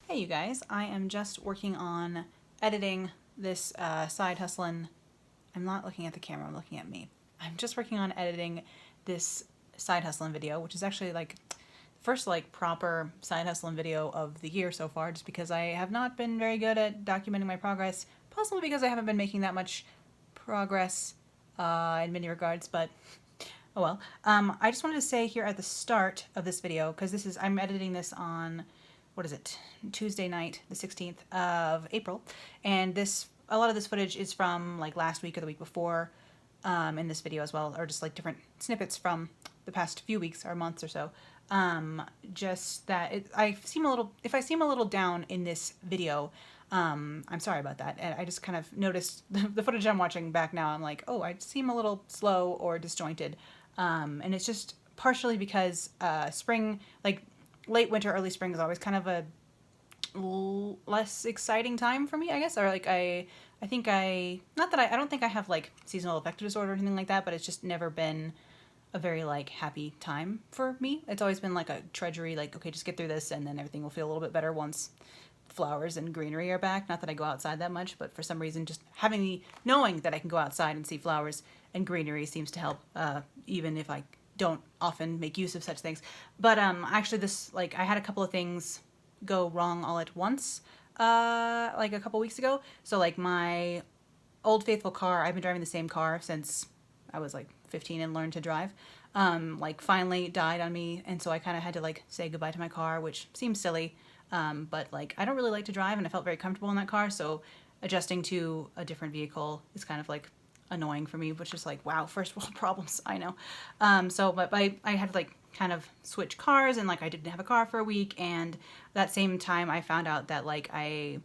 Hey you guys, I am just working on editing this Side Husselen. I'm not looking at the camera, I'm looking at me. I'm just working on editing this Side Husselen video, which is actually like the first like proper Side Husselen video of the year so far, just because I have not been very good at documenting my progress, possibly because I haven't been making that much progress in many regards, but oh well. I just wanted to say here at the start of this video, because I'm editing this on, what is it, Tuesday night, the 16th of April, and a lot of this footage is from like last week or the week before in this video as well, or just like different snippets from the past few weeks or months or so. Just that if I seem a little down in this video, I'm sorry about that. And I just kind of noticed the footage I'm watching back now. I'm like, oh, I seem a little slow or disjointed. And it's just partially because spring, like late winter, early spring is always kind of a less exciting time for me, I guess. Or like I don't think I have like seasonal affective disorder or anything like that, but it's just never been a very like happy time for me. It's always been like a drudgery, like, okay, just get through this and then everything will feel a little bit better once flowers and greenery are back. Not that I go outside that much, but for some reason just knowing that I can go outside and see flowers and greenery seems to help, even if I don't often make use of such things. But actually I had a couple of things go wrong all at once like a couple weeks ago. So like my old faithful car, I've been driving the same car since I was like 15 and learned to drive, like finally died on me, and so I kind of had to like say goodbye to my car, which seems silly, but like I don't really like to drive and I felt very comfortable in that car, so adjusting to a different vehicle is kind of like annoying for me, which is like, wow, first world problems, I know. But I had to like kind of switch cars, and like I didn't have a car for a week, and that same time I found out that like I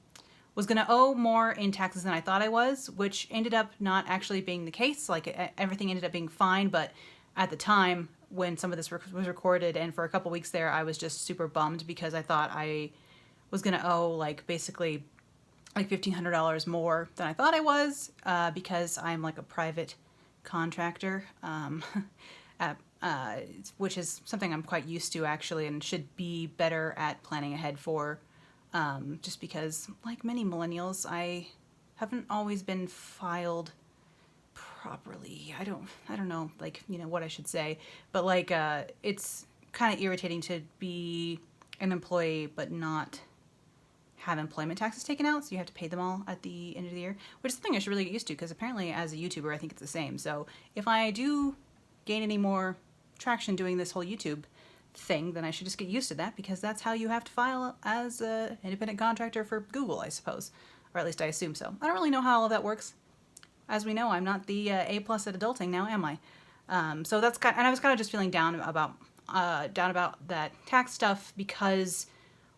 was going to owe more in taxes than I thought I was, which ended up not actually being the case. Like everything ended up being fine, but at the time when some of this was recorded and for a couple weeks there, I was just super bummed because I thought I was going to owe like basically like $1,500 more than I thought I was, because I'm like a private contractor, at, which is something I'm quite used to actually, and should be better at planning ahead for, just because like many millennials, I haven't always been filed properly. I don't know, like, you know, what I should say, but like, it's kind of irritating to be an employee but not have employment taxes taken out, so you have to pay them all at the end of the year, which is something I should really get used to, because apparently as a YouTuber I think it's the same. So if I do gain any more traction doing this whole YouTube thing, then I should just get used to that, because that's how you have to file as an independent contractor for Google, I suppose, or at least I assume so. I don't really know how all of that works. As we know, I'm not the A+ at adulting now, am I? So that's kind, and I was kind of just feeling down about that tax stuff, because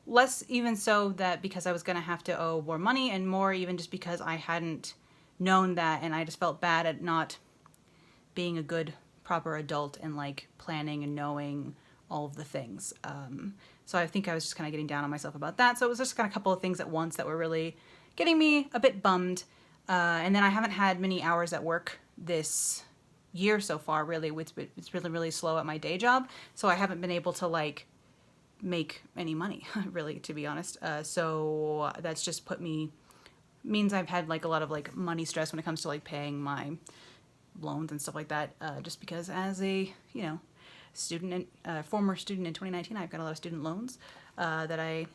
less even so that because I was going to have to owe more money, and more even just because I hadn't known that, and I just felt bad at not being a good proper adult and like planning and knowing all of the things. So I think I was just kind of getting down on myself about that. So it was just kind of a couple of things at once that were really getting me a bit bummed. And then I haven't had many hours at work this year so far, really. It's really, really slow at my day job. So I haven't been able to like make any money, really, to be honest. So that's just means I've had like a lot of like money stress when it comes to like paying my loans and stuff like that, just because as a, you know, former student in 2019, I've got a lot of student loans that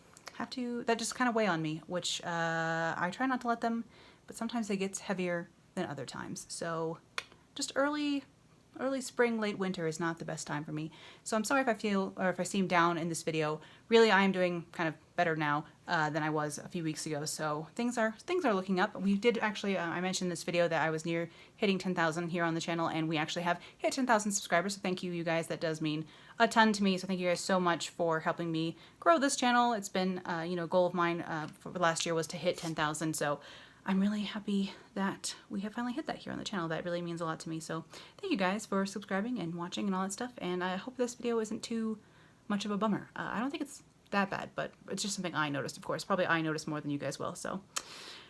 just kind of weigh on me, which I try not to let them, but sometimes they get heavier than other times. So just early spring, late winter is not the best time for me. So I'm sorry if I seem down in this video. Really, I am doing kind of better now than I was a few weeks ago. So things are looking up. We did actually, I mentioned in this video that I was near hitting 10,000 here on the channel, and we actually have hit 10,000 subscribers. So thank you, you guys. That does mean a ton to me. So thank you guys so much for helping me grow this channel. It's been, you know, a goal of mine for last year was to hit 10,000. So I'm really happy that we have finally hit that here on the channel. That really means a lot to me. So thank you guys for subscribing and watching and all that stuff. And I hope this video isn't too much of a bummer. I don't think it's that bad, but it's just something I noticed, of course. Probably I noticed more than you guys will. So,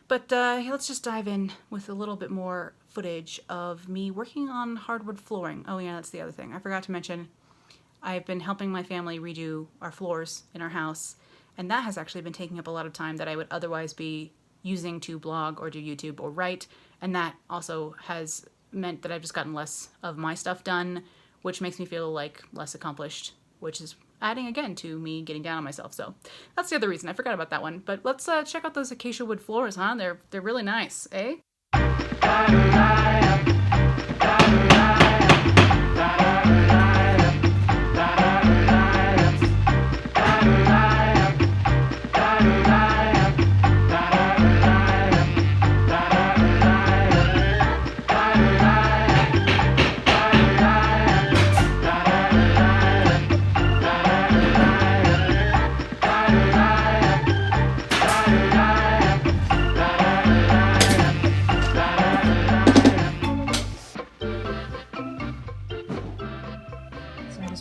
but let's just dive in with a little bit more footage of me working on hardwood flooring. Oh yeah, that's the other thing. I forgot to mention, I've been helping my family redo our floors in our house. and that has actually been taking up a lot of time that I would otherwise be using to blog or do YouTube or write, and that also has meant that I've just gotten less of my stuff done, which makes me feel like less accomplished, which is adding again to me getting down on myself. So that's the other reason. I forgot about that one. But let's check out those acacia wood floors, huh? They're really nice, eh?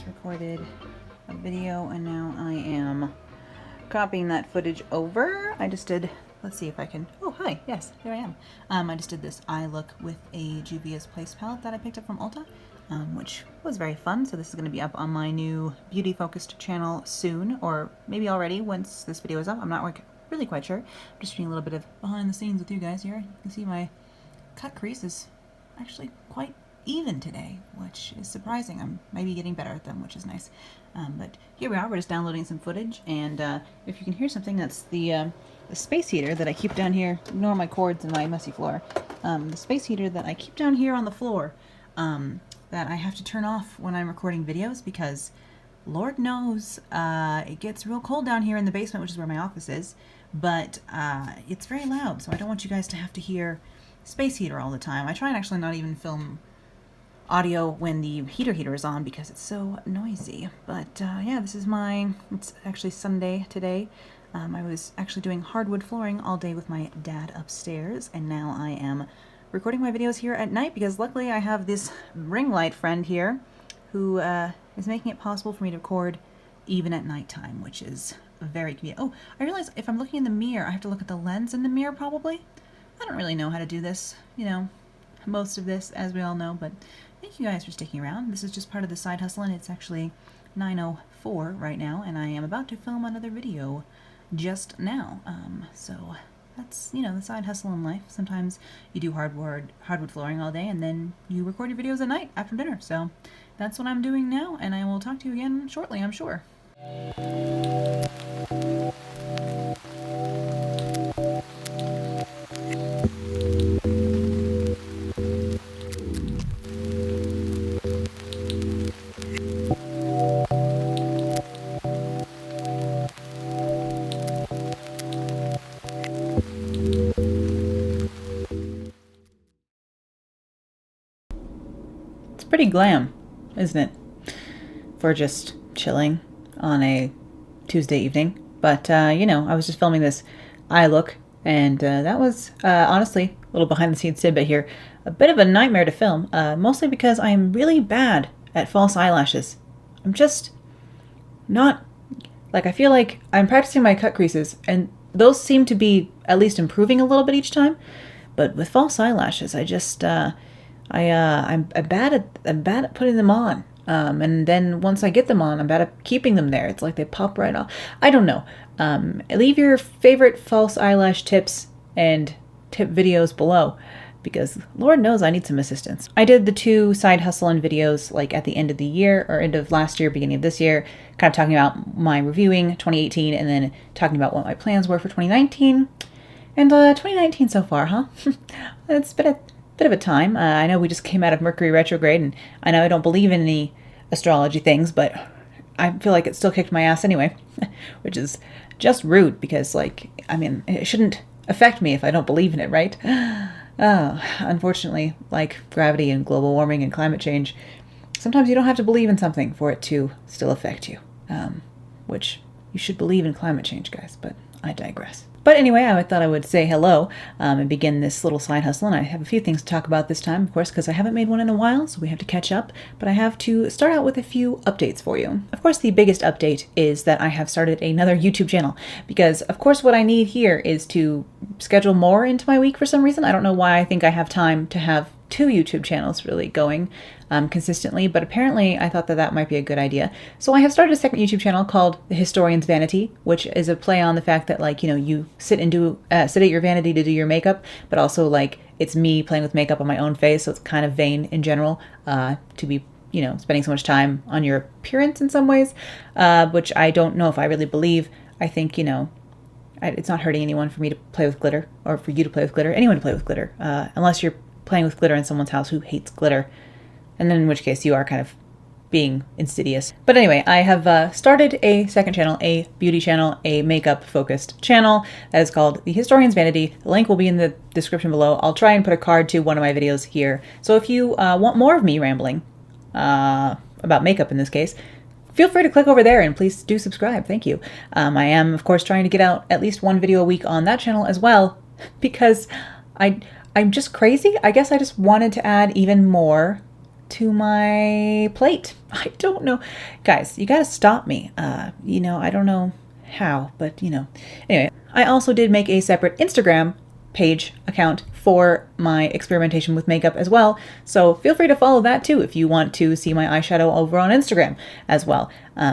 Recorded a video and now I am copying that footage over. I just did, let's see if I can, oh hi, yes, there I am. I just did this eye look with a Juvia's Place palette that I picked up from Ulta, which was very fun. So this is going to be up on my new beauty focused channel soon, or maybe already once this video is up. I'm not really quite sure. I'm just doing a little bit of behind the scenes with you guys here. You can see my cut crease is actually quite even today, which is surprising. I'm maybe getting better at them, which is nice. But here we are. We're just downloading some footage, and if you can hear something, that's the space heater that I keep down here. Ignore my cords and my messy floor. The space heater that I keep down here on the floor that I have to turn off when I'm recording videos because Lord knows it gets real cold down here in the basement, which is where my office is, but it's very loud, so I don't want you guys to have to hear space heater all the time. I try and actually not even film audio when the heater is on because it's so noisy. But yeah, this is it's actually Sunday today. I was actually doing hardwood flooring all day with my dad upstairs, and now I am recording my videos here at night because luckily I have this ring light friend here who is making it possible for me to record even at nighttime, which is very convenient. Oh, I realize if I'm looking in the mirror, I have to look at the lens in the mirror probably. I don't really know how to do this, you know, most of this, as we all know, but thank you guys for sticking around. This is just part of the Side Husselen. It's actually 9:04 right now, and I am about to film another video just now. So that's, you know, the Side Husselen life. Sometimes you do hardwood flooring all day, and then you record your videos at night after dinner. So that's what I'm doing now, and I will talk to you again shortly, I'm sure. Pretty glam, isn't it, for just chilling on a Tuesday evening? But you know, I was just filming this eye look, and that was honestly a little behind the scenes tidbit here, a bit of a nightmare to film, mostly because I am really bad at false eyelashes. I'm just not, like, I feel like I'm practicing my cut creases, and those seem to be at least improving a little bit each time, but with false eyelashes, I just I'm bad at putting them on, and then once I get them on, I'm bad at keeping them there. It's like they pop right off. I don't know. Leave your favorite false eyelash tips and tip videos below, because Lord knows I need some assistance. I did the 2 Side Husselen videos like at the end of the year, or end of last year, beginning of this year, kind of talking about my reviewing 2018 and then talking about what my plans were for 2019. And 2019 so far, huh? It's been a bit of a time. I know we just came out of Mercury retrograde, and I know I don't believe in any astrology things, but I feel like it still kicked my ass anyway, which is just rude because, like, I mean, it shouldn't affect me if I don't believe in it, right? Unfortunately, like gravity and global warming and climate change, sometimes you don't have to believe in something for it to still affect you, which you should believe in climate change, guys, but I digress. But anyway, I thought I would say hello and begin this little side hustle. And I have a few things to talk about this time, of course, because I haven't made one in a while, so we have to catch up. But I have to start out with a few updates for you. Of course, the biggest update is that I have started another YouTube channel, because, of course, what I need here is to schedule more into my week for some reason. I don't know why I think I have time to have two YouTube channels really going consistently, but apparently I thought that that might be a good idea. So I have started a second YouTube channel called The Historian's Vanity, which is a play on the fact that, like, you know, you sit at your vanity to do your makeup, but also, like, it's me playing with makeup on my own face, so it's kind of vain in general to be, you know, spending so much time on your appearance in some ways, which I don't know if I really believe. I think, you know, it's not hurting anyone for me to play with glitter, or for you to play with glitter, anyone to play with glitter, unless you're playing with glitter in someone's house who hates glitter, and then in which case you are kind of being insidious. But anyway, I have started a second channel, a beauty channel, a makeup-focused channel that is called The Historian's Vanity. The link will be in the description below. I'll try and put a card to one of my videos here. So if you want more of me rambling about makeup in this case, feel free to click over there and please do subscribe. Thank you. I am, of course, trying to get out at least one video a week on that channel as well, because I'm just crazy. I guess I just wanted to add even more to my plate. I don't know. Guys, you gotta stop me. You know, I don't know how, but you know. Anyway, I also did make a separate Instagram page account for my experimentation with makeup as well. So feel free to follow that too if you want to see my eyeshadow over on Instagram as well.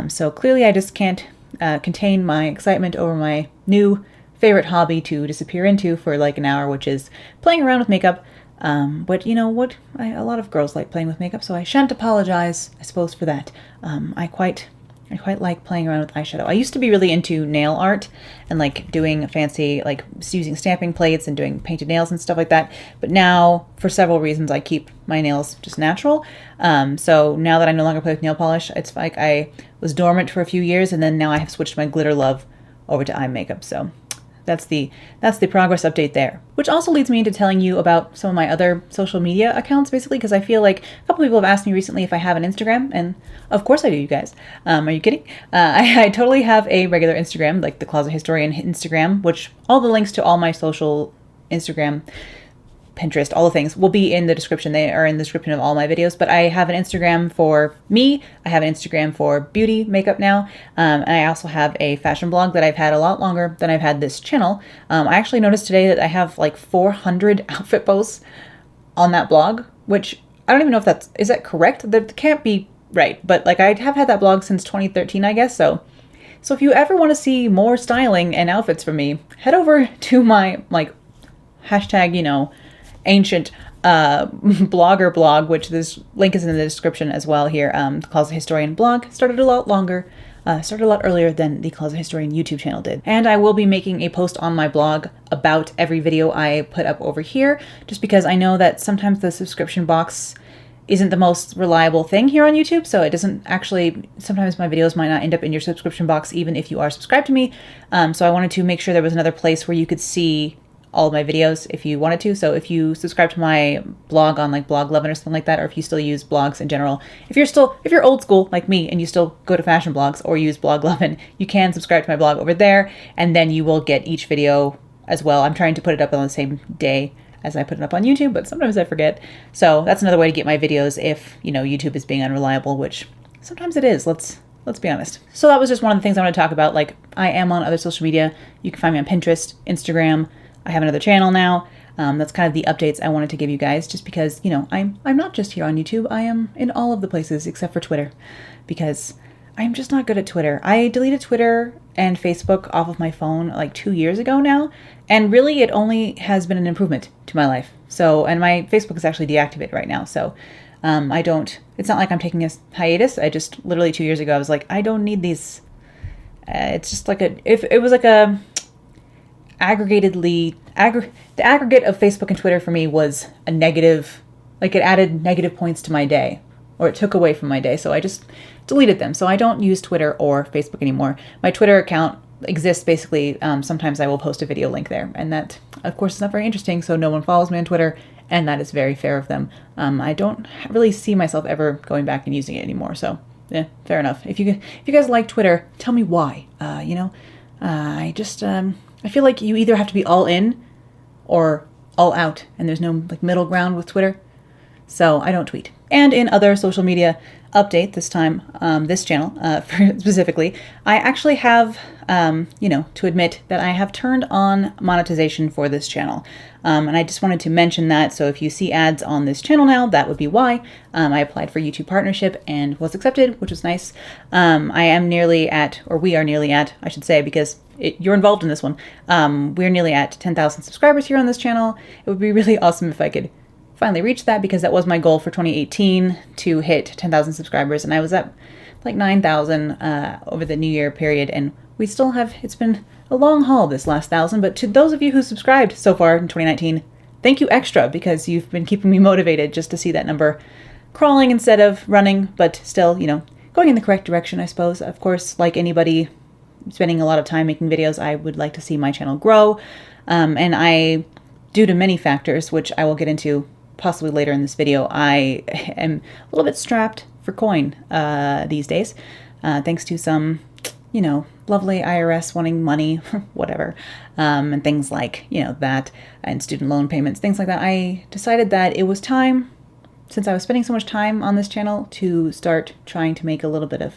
So clearly I just can't contain my excitement over my new favorite hobby to disappear into for like an hour, which is playing around with makeup. But you know what? A lot of girls like playing with makeup, so I shan't apologize, I suppose, for that. I quite like playing around with eyeshadow. I used to be really into nail art and like doing fancy, like using stamping plates and doing painted nails and stuff like that. But now, for several reasons, I keep my nails just natural. So now that I no longer play with nail polish, it's like I was dormant for a few years, and then now I have switched my glitter love over to eye makeup. So that's the progress update there. Which also leads me into telling you about some of my other social media accounts, basically, because I feel like a couple people have asked me recently if I have an Instagram, and of course I do, you guys. Are you kidding? I totally have a regular Instagram, like the Closet Historian Instagram, which all the links to all my social Instagram, Pinterest, all the things will be in the description. They are in the description of all my videos, but I have an Instagram for me. I have an Instagram for beauty, makeup now. And I also have a fashion blog that I've had a lot longer than I've had this channel. I actually noticed today that I have like 400 outfit posts on that blog, which I don't even know if is that correct? That can't be right, but like I have had that blog since 2013, I guess. So if you ever want to see more styling and outfits from me, head over to my like hashtag, you know, ancient blogger blog, which this link is in the description as well here. The Closet Historian blog started a lot earlier than the Closet Historian YouTube channel did. And I will be making a post on my blog about every video I put up over here, just because I know that sometimes the subscription box isn't the most reliable thing here on YouTube, so it doesn't actually, sometimes my videos might not end up in your subscription box even if you are subscribed to me. So I wanted to make sure there was another place where you could see all of my videos if you wanted to. So if you subscribe to my blog on like Blog Lovin' or something like that, or if you still use blogs in general, if you're old school like me and you still go to fashion blogs or use Blog Lovin', you can subscribe to my blog over there, and then you will get each video as well. I'm trying to put it up on the same day as I put it up on YouTube, but sometimes I forget. So that's another way to get my videos if, you know, YouTube is being unreliable, which sometimes it is. Let's be honest. So that was just one of the things I want to talk about. Like, I am on other social media. You can find me on Pinterest, Instagram. I have another channel now. That's kind of the updates I wanted to give you guys, just because, you know, I'm not just here on YouTube. I am in all of the places except for Twitter, because I'm just not good at Twitter. I deleted Twitter and Facebook off of my phone like 2 years ago now, and really it only has been an improvement to my life. So, and my Facebook is actually deactivated right now, so it's not like I'm taking a hiatus. I just literally 2 years ago I was like, I don't need these. It's just like if it was like a the aggregate of Facebook and Twitter for me was a negative, like it added negative points to my day, or it took away from my day. So I just deleted them. So I don't use Twitter or Facebook anymore. My Twitter account exists basically. Sometimes I will post a video link there, and that of course is not very interesting. So no one follows me on Twitter, and that is very fair of them. I don't really see myself ever going back and using it anymore. So yeah, fair enough. If you guys like Twitter, tell me why. I feel like you either have to be all in or all out, and there's no like middle ground with Twitter. So I don't tweet. And in other social media update this time, this channel specifically, I actually have, to admit that I have turned on monetization for this channel. And I just wanted to mention that, so if you see ads on this channel now, that would be why. I applied for YouTube partnership and was accepted, which was nice. I am nearly at, or we are nearly at, I should say, because you're involved in this one. We're nearly at 10,000 subscribers here on this channel. It would be really awesome if I could finally reach that, because that was my goal for 2018, to hit 10,000 subscribers, and I was at like 9,000 over the New Year period, and we still have, it's been a long haul this last 1,000, but to those of you who subscribed so far in 2019, thank you extra, because you've been keeping me motivated just to see that number crawling instead of running, but still, going in the correct direction, I suppose. Of course, like anybody spending a lot of time making videos, I would like to see my channel grow, and I, due to many factors, which I will get into possibly later in this video, I am a little bit strapped for coin these days, thanks to some, lovely IRS wanting money, whatever, and things like, that, and student loan payments, things like that. I decided that it was time, since I was spending so much time on this channel, to start trying to make a little bit of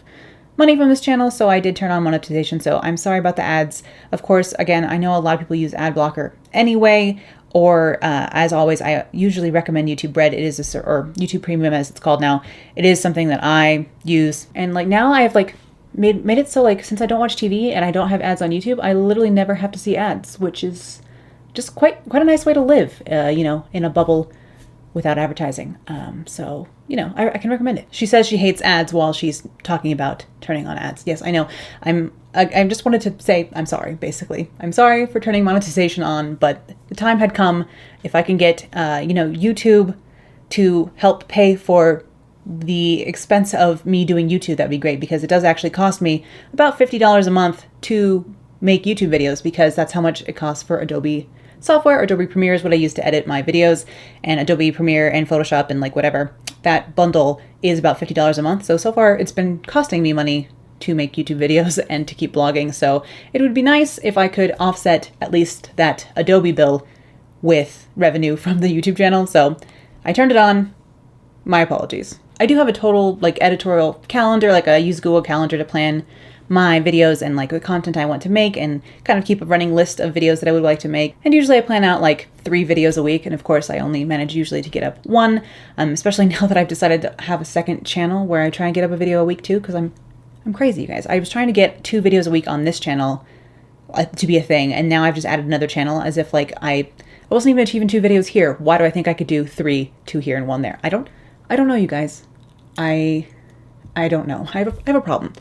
money from this channel, so I did turn on monetization. So I'm sorry about the ads. Of course, again, I know a lot of people use ad blocker anyway, or as always, I usually recommend YouTube Red. It is or YouTube Premium as it's called now. It is something that I use, and like now I have like made it so like since I don't watch TV and I don't have ads on YouTube, I literally never have to see ads, which is just quite a nice way to live, in a bubble without advertising. So I can recommend it. She says she hates ads while she's talking about turning on ads. Yes, I know. I just wanted to say I'm sorry, basically. I'm sorry for turning monetization on, but the time had come. If I can get, YouTube to help pay for the expense of me doing YouTube, that'd be great, because it does actually cost me about $50 a month to make YouTube videos, because that's how much it costs for Adobe software. Adobe Premiere is what I use to edit my videos, and Adobe Premiere and Photoshop and like whatever, that bundle is about $50 a month. So far it's been costing me money to make YouTube videos and to keep blogging. So it would be nice if I could offset at least that Adobe bill with revenue from the YouTube channel. So I turned it on. My apologies. I do have a total like editorial calendar, like I use Google Calendar to plan my videos and like the content I want to make, and kind of keep a running list of videos that I would like to make. And usually I plan out like 3 videos a week. And of course I only manage usually to get up 1, especially now that I've decided to have a second channel where I try and get up a video a week too, because I'm crazy, you guys. I was trying to get 2 videos a week on this channel to be a thing, and now I've just added another channel as if like I wasn't even achieving 2 videos here. Why do I think I could do 3, 2 here and 1 there? I don't know, you guys. I don't know. I have a problem.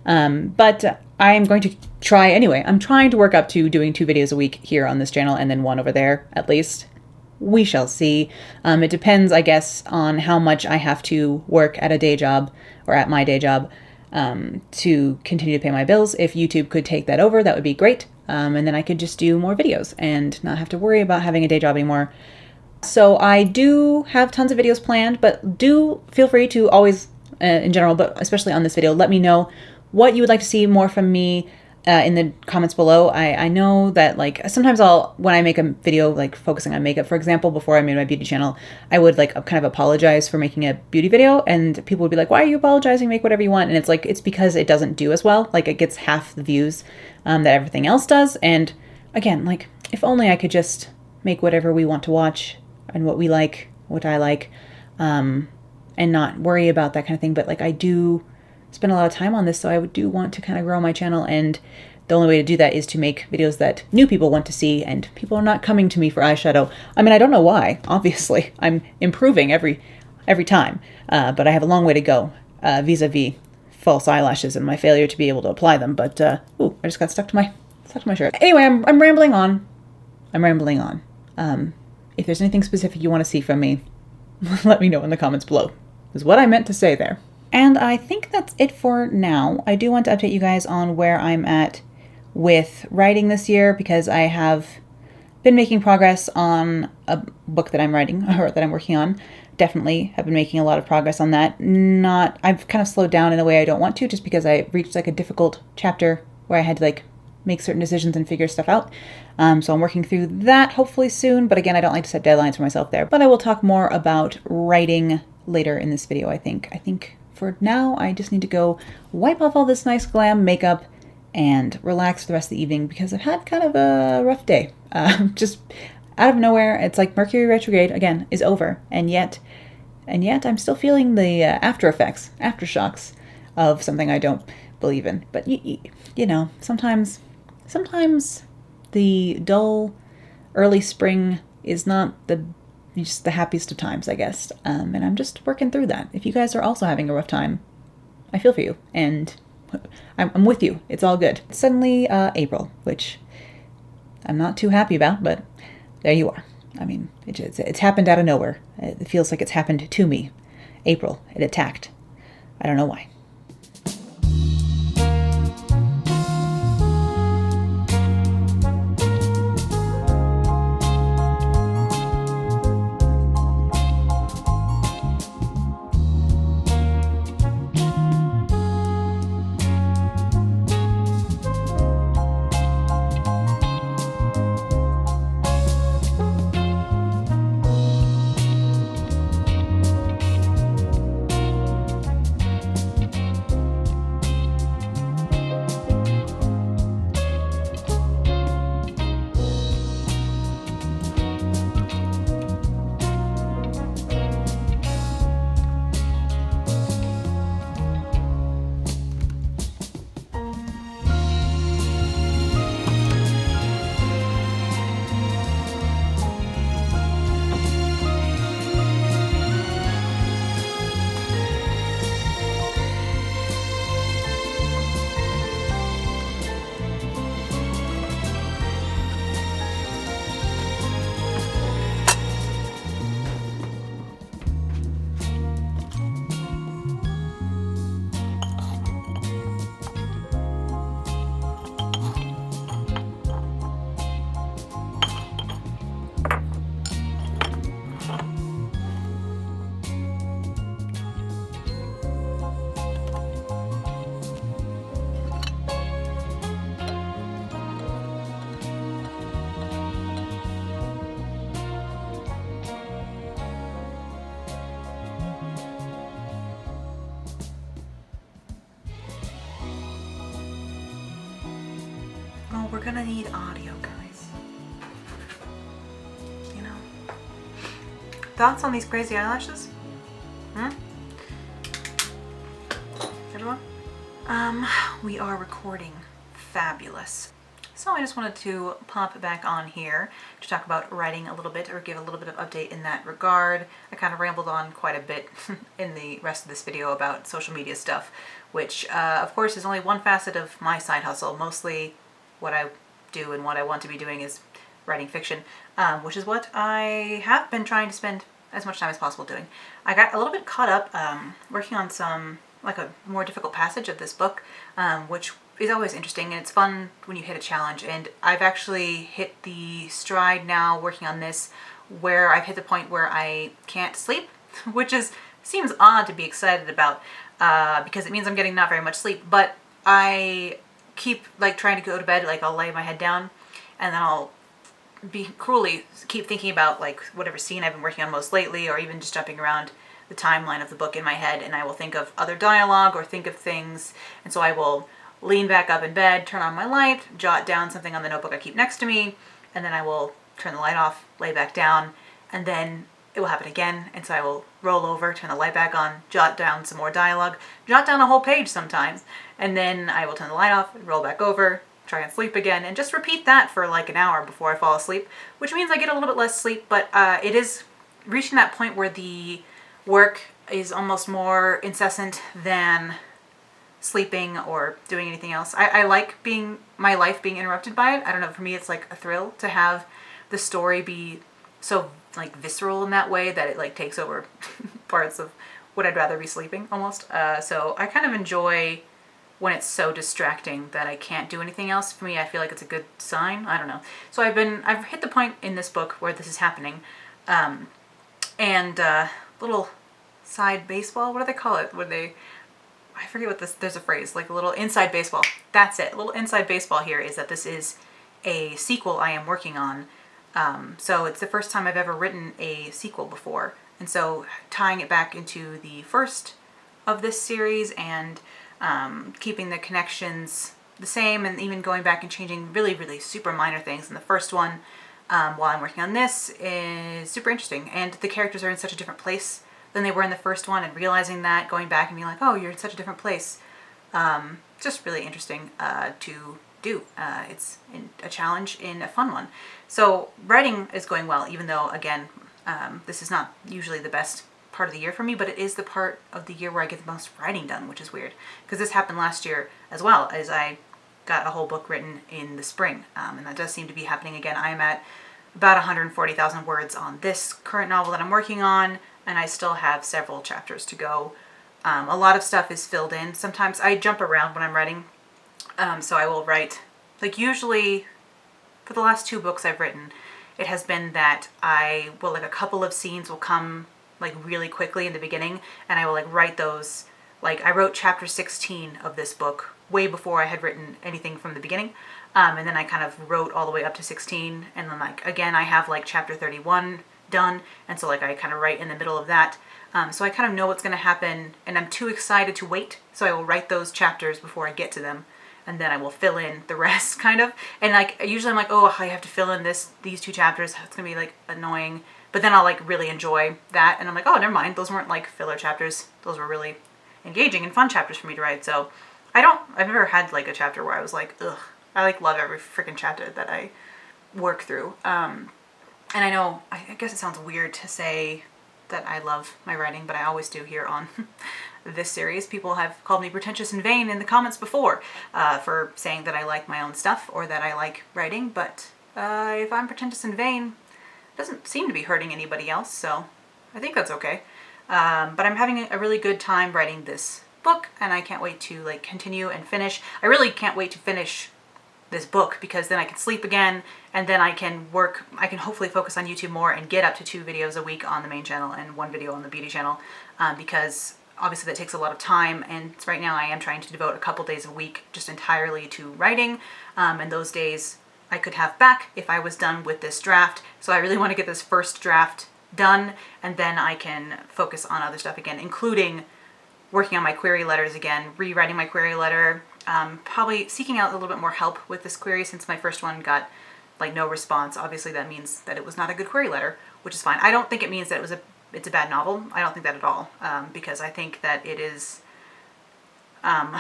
But I am going to try anyway. I'm trying to work up to doing 2 videos a week here on this channel and then 1 over there at least. We shall see. It depends, I guess, on how much I have to work at a day job, or at my day job, to continue to pay my bills. If YouTube could take that over, that would be great. And then I could just do more videos and not have to worry about having a day job anymore. So I do have tons of videos planned, but do feel free to always, in general, but especially on this video, let me know what you would like to see more from me in the comments below. I know that like sometimes when I make a video like focusing on makeup, for example, before I made my beauty channel, I would like kind of apologize for making a beauty video, and people would be like, why are you apologizing? Make whatever you want. And it's like, it's because it doesn't do as well. Like it gets half the views that everything else does. And again, like if only I could just make whatever we want to watch and what we like, what I like, and not worry about that kind of thing. But like I do spend a lot of time on this, so I do want to kind of grow my channel, and the only way to do that is to make videos that new people want to see, and people are not coming to me for eyeshadow. I mean, I don't know why, obviously. I'm improving every time, but I have a long way to go vis-a-vis false eyelashes and my failure to be able to apply them. But ooh, I just got stuck to my shirt. Anyway, I'm rambling on. If there's anything specific you want to see from me, let me know in the comments below, is what I meant to say there. And I think that's it for now. I do want to update you guys on where I'm at with writing this year, because I have been making progress on a book that I'm writing, or that I'm working on. Definitely have been making a lot of progress on that. I've kind of slowed down in a way I don't want to, just because I reached like a difficult chapter where I had to like make certain decisions and figure stuff out. So I'm working through that hopefully soon. But again, I don't like to set deadlines for myself there. But I will talk more about writing later in this video, I think. I think for now, I just need to go wipe off all this nice glam makeup and relax for the rest of the evening because I've had kind of a rough day. Just out of nowhere, it's like Mercury retrograde, again, is over. And yet I'm still feeling the after effects, aftershocks of something I don't believe in. But, you know, sometimes the dull early spring is not just the happiest of times, I guess. And I'm just working through that. If you guys are also having a rough time, I feel for you. And I'm with you. It's all good. It's suddenly April, which I'm not too happy about, but there you are. I mean, it's happened out of nowhere. It feels like it's happened to me. April, it attacked. I don't know why. Oh, we're gonna need audio, guys. You know. Thoughts on these crazy eyelashes? Everyone? We are recording. Fabulous. So I just wanted to pop back on here to talk about writing a little bit or give a little bit of update in that regard. I kind of rambled on quite a bit in the rest of this video about social media stuff, which of course is only one facet of my side hustle. Mostly what I do and what I want to be doing is writing fiction, which is what I have been trying to spend as much time as possible doing. I got a little bit caught up working on like a more difficult passage of this book, which is always interesting, and it's fun when you hit a challenge. And I've actually hit the stride now working on this where I've hit the point where I can't sleep, which seems odd to be excited about because it means I'm getting not very much sleep, but I keep like trying to go to bed, like I'll lay my head down and then I'll be cruelly keep thinking about like whatever scene I've been working on most lately, or even just jumping around the timeline of the book in my head, and I will think of other dialogue or think of things, and so I will lean back up in bed, turn on my light, jot down something on the notebook I keep next to me, and then I will turn the light off, lay back down, and then it will happen again, and so I will roll over, turn the light back on, jot down some more dialogue, jot down a whole page sometimes, and then I will turn the light off, roll back over, try and sleep again, and just repeat that for like an hour before I fall asleep, which means I get a little bit less sleep, but it is reaching that point where the work is almost more incessant than sleeping or doing anything else. I like my life being interrupted by it. I don't know, for me it's like a thrill to have the story be so like visceral in that way that it like takes over parts of what I'd rather be sleeping almost. So I kind of enjoy when it's so distracting that I can't do anything else. For me, I feel like it's a good sign. I don't know. So I've hit the point in this book where this is happening. Little side baseball, what do they call it? I forget what there's a phrase, like a little inside baseball. That's it. A little inside baseball here is that this is a sequel I am working on. So it's the first time I've ever written a sequel before. And so tying it back into the first of this series and keeping the connections the same, and even going back and changing really, really super minor things in the first one while I'm working on this is super interesting. And the characters are in such a different place than they were in the first one, and realizing that, going back and being like, oh, you're in such a different place. Just really interesting to do. It's a challenge in a fun one. So writing is going well, even though, again, this is not usually the best part of the year for me, but it is the part of the year where I get the most writing done, which is weird. Because this happened last year as well, as I got a whole book written in the spring. And that does seem to be happening again. I am at about 140,000 words on this current novel that I'm working on, and I still have several chapters to go. A lot of stuff is filled in. Sometimes I jump around when I'm writing. So I will write, like usually for the last 2 books I've written, it has been that I will, like a couple of scenes will come like really quickly in the beginning, and I will like write those. Like I wrote chapter 16 of this book way before I had written anything from the beginning. And then I kind of wrote all the way up to 16, and then like again I have like chapter 31 done, and so like I kind of write in the middle of that. So I kind of know what's going to happen, and I'm too excited to wait, so I will write those chapters before I get to them, and then I will fill in the rest, kind of. And like usually I'm like, oh, I have to fill in these 2 chapters, it's gonna be like annoying, but then I'll like really enjoy that, and I'm like, oh, never mind, those weren't like filler chapters, those were really engaging and fun chapters for me to write. So I've never had like a chapter where I was like, ugh. I like love every freaking chapter that I work through. And I know, I guess it sounds weird to say that I love my writing, but I always do here on this series. People have called me pretentious and vain in the comments before for saying that I like my own stuff or that I like writing, but if I'm pretentious and vain, it doesn't seem to be hurting anybody else, so I think that's okay. But I'm having a really good time writing this book, and I can't wait to like continue and finish. I really can't wait to finish this book, because then I can sleep again, and then I can work, I can hopefully focus on YouTube more and get up to 2 videos a week on the main channel and 1 video on the beauty channel, because obviously that takes a lot of time, and right now I am trying to devote a couple days a week just entirely to writing, and those days I could have back if I was done with this draft. So I really want to get this first draft done, and then I can focus on other stuff again, including working on my query letters again, rewriting my query letter, probably seeking out a little bit more help with this query, since my first one got like no response. Obviously that means that it was not a good query letter, which is fine. I don't think it means that it's a bad novel. I don't think that at all, because I think that it is, I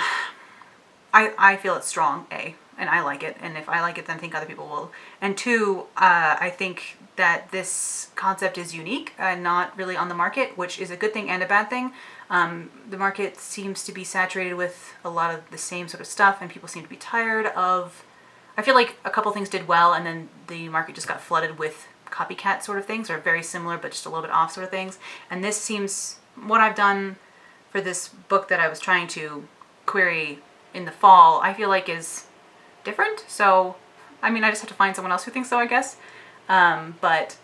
feel it's strong, A, and I like it, and if I like it then I think other people will, and 2, I think that this concept is unique and not really on the market, which is a good thing and a bad thing. The market seems to be saturated with a lot of the same sort of stuff, and people seem to be tired of, I feel like a couple things did well, and then the market just got flooded with copycat sort of things, or very similar but just a little bit off sort of things. And this seems, what I've done for this book that I was trying to query in the fall, I feel like is different. So, I mean, I just have to find someone else who thinks so, I guess. But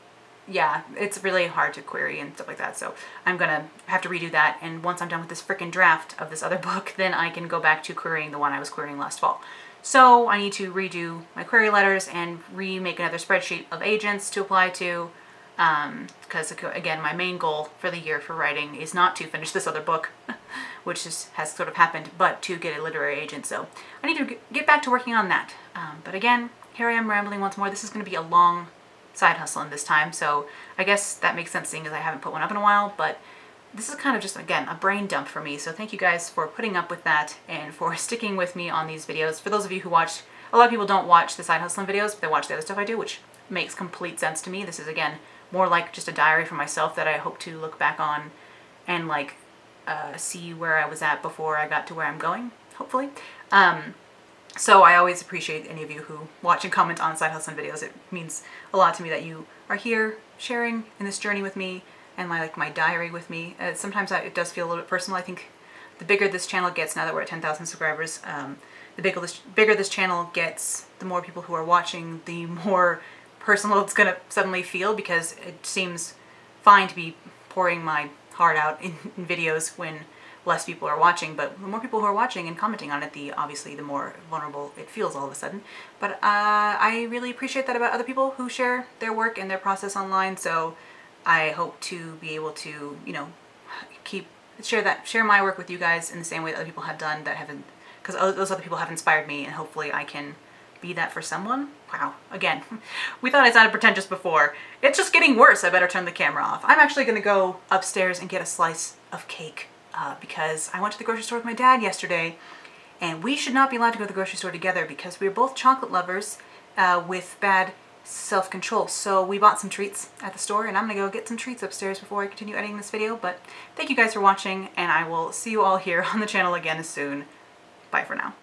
yeah, it's really hard to query and stuff like that, so I'm gonna have to redo that, and once I'm done with this frickin' draft of this other book, then I can go back to querying the one I was querying last fall. So I need to redo my query letters and remake another spreadsheet of agents to apply to, because again, my main goal for the year for writing is not to finish this other book, which has sort of happened, but to get a literary agent, so I need to get back to working on that. But again, here I am rambling once more. This is going to be a long Side Husselen this time, so I guess that makes sense seeing as I haven't put one up in a while, but this is kind of just, again, a brain dump for me, so thank you guys for putting up with that and for sticking with me on these videos. For those of you who watch, a lot of people don't watch the Side Husselen videos, but they watch the other stuff I do, which makes complete sense to me. This is, again, more like just a diary for myself that I hope to look back on and, like, see where I was at before I got to where I'm going, hopefully. So I always appreciate any of you who watch and comment on Side Husselen videos. It means a lot to me that you are here sharing in this journey with me and my diary with me. Sometimes it does feel a little bit personal. I think the bigger this channel gets, now that we're at 10,000 subscribers, the bigger this channel gets, the more people who are watching, the more personal it's going to suddenly feel, because it seems fine to be pouring my heart out in videos when less people are watching, but the more people who are watching and commenting on it, obviously the more vulnerable it feels all of a sudden. But I really appreciate that about other people who share their work and their process online, so I hope to be able to, you know, share my work with you guys in the same way that other people have done that haven't, because those other people have inspired me, and hopefully I can be that for someone. Wow, again, we thought I sounded pretentious before. It's just getting worse. I better turn the camera off. I'm actually gonna go upstairs and get a slice of cake because I went to the grocery store with my dad yesterday, and we should not be allowed to go to the grocery store together because we are both chocolate lovers with bad self-control. So we bought some treats at the store, and I'm gonna go get some treats upstairs before I continue editing this video. But thank you guys for watching, and I will see you all here on the channel again soon. Bye for now.